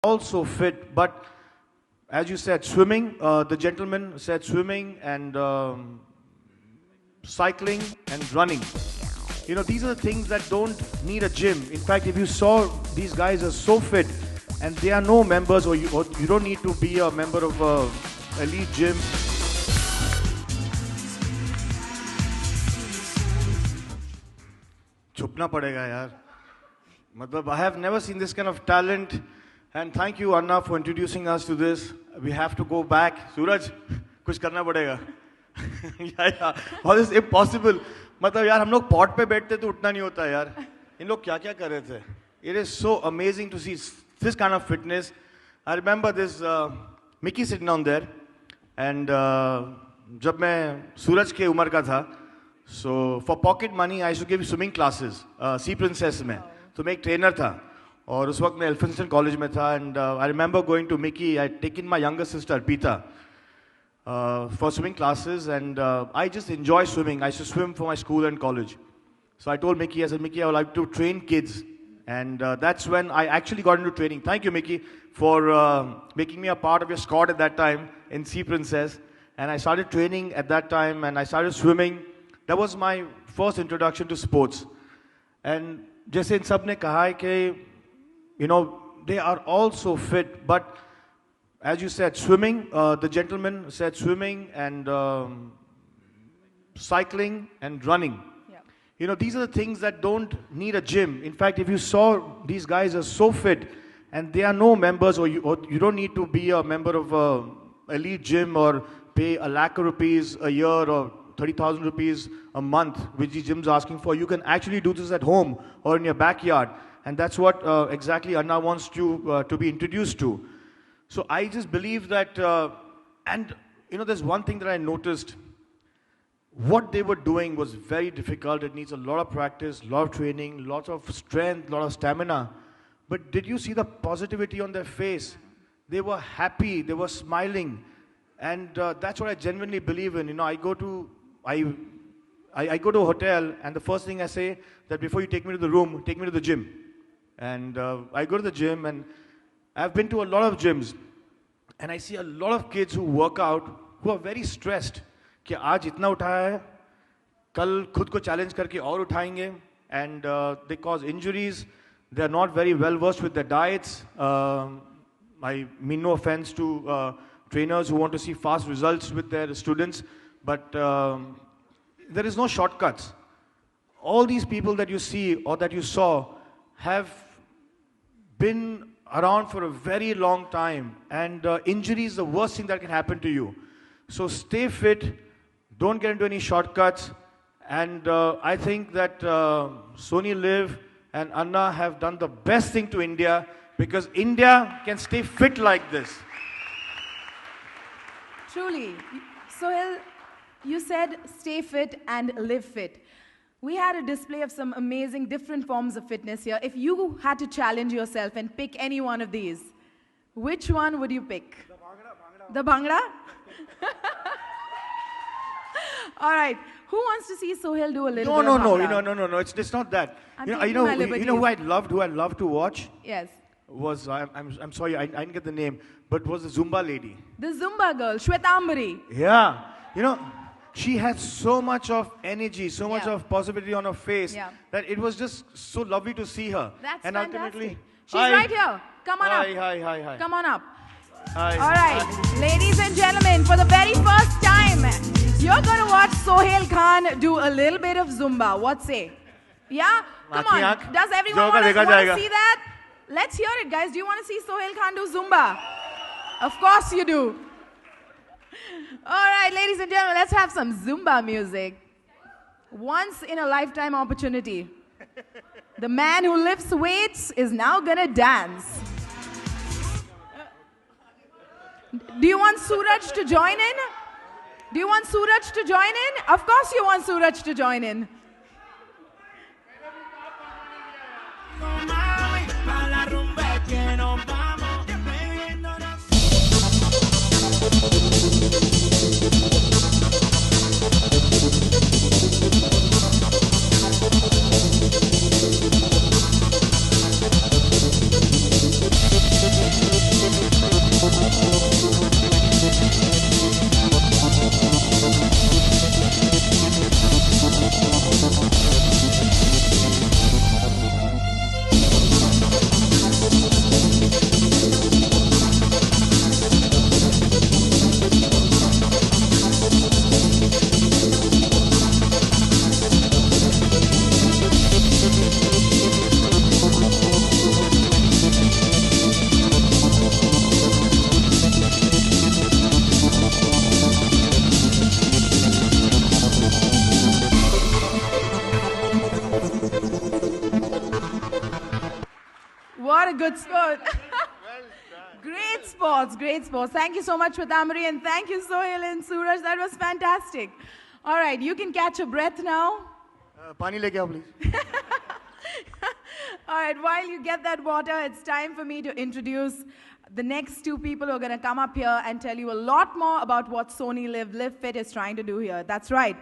also fit, but as you said, swimming, the gentleman said swimming and cycling and running. You know, these are the things that don't need a gym. In fact, if you saw, these guys are so fit and they are no members, or you don't need to be a member of a elite gym. छुपना पड़ेगा यार. मतलब, I have never seen this kind of talent. And thank you, Anna, for introducing us to this. We have to go back. Suraj, कुछ करना पड़ेगा. Yeah. All this impossible. मतलब यार, हम लोग पॉट पे बैठते तो उठना नहीं होता यार. इन लोग क्या क्या कर रहे थे. It is so amazing to see this kind of fitness. I remember this Mickey sitting down there. And जब मैं सूरज के उम्र का था, so for pocket money, I used to give swimming classes, Sea Princess में. तो मैं एक ट्रेनर था. और उस वक्त मैं एल्फिंस्टन कॉलेज में था. And I remember going to Mickey. I taken my younger sister पीता for swimming classes, and I just enjoy swimming. I used to swim for my school and college. So I told Mickey, I said, Mickey, I would like to train kids. And that's when I actually got into training. Thank you, Mickey, for making me a part of your squad at that time in Sea Princess. And I started training at that time, and I started swimming. That was my first introduction to sports. And जैसे इन सब ने कहा है कि, you know, they are also fit, but as you said, swimming, the gentleman said swimming and cycling and running. Yeah. You know, these are the things that don't need a gym. In fact, if you saw, these guys are so fit and they are no members, or you don't need to be a member of a elite gym or pay a lakh rupees a year or 30,000 rupees a month, which the gym's asking for. You can actually do this at home or in your backyard. And that's what exactly Anna wants you to be introduced to. So I just believe that, and you know, there's one thing that I noticed. What they were doing was very difficult. It needs a lot of practice, a lot of training, lots of strength, a lot of stamina. But did you see the positivity on their face? They were happy, they were smiling. And that's what I genuinely believe in. You know, I go to a hotel, and the first thing I say, that before you take me to the room, take me to the gym. And I go to the gym, and I've been to a lot of gyms, and I see a lot of kids who work out who are very stressed. कि आज इतना उठाया है, कल खुद को challenge करके और उठाएंगे, and they cause injuries. They are not very well versed with their diets. I mean no offense to trainers who want to see fast results with their students, but there is no shortcuts. All these people that you see or that you saw have been around for a very long time, and injury is the worst thing that can happen to you. So stay fit, don't get into any shortcuts, and I think that Sony, Liv and Anna have done the best thing to India, because India can stay fit like this. Truly. Sohail, you said stay fit and live fit. We had a display of some amazing different forms of fitness here. If you had to challenge yourself and pick any one of these, which one would you pick? The Bhangra? All right. Who wants to see Sohail do a little bit of Bhangra? No. It's not that. You know who I loved to watch? Yes. Was I'm sorry, I didn't get the name, but was the Zumba lady. The Zumba girl, Shwetambari. Yeah. You know, she had so much of energy, so much of possibility on her face, that it was just so lovely to see her. That's and fantastic. Ultimately, she's right here. Come on up. Hi. Come on up. Hi. All right, ladies and gentlemen, for the very first time, you're going to watch Sohail Khan do a little bit of Zumba. What say? Yeah? Come on. Does everyone want to see that? Let's hear it, guys. Do you want to see Sohail Khan do Zumba? Of course you do. All right, ladies and gentlemen, let's have some Zumba music. Once in a lifetime opportunity. The man who lifts weights is now gonna dance. Do you want Suraj to join in? Do you want Suraj to join in? Of course you want Suraj to join in. Good sport. Great sports, great sports. Thank you so much, Pitamari, and thank you, Sohail and Suraj. That was fantastic. All right, you can catch your breath now. Pani leke aao, please. All right, while you get that water, it's time for me to introduce the next two people who are going to come up here and tell you a lot more about what Sony Liv Fit is trying to do here. That's right.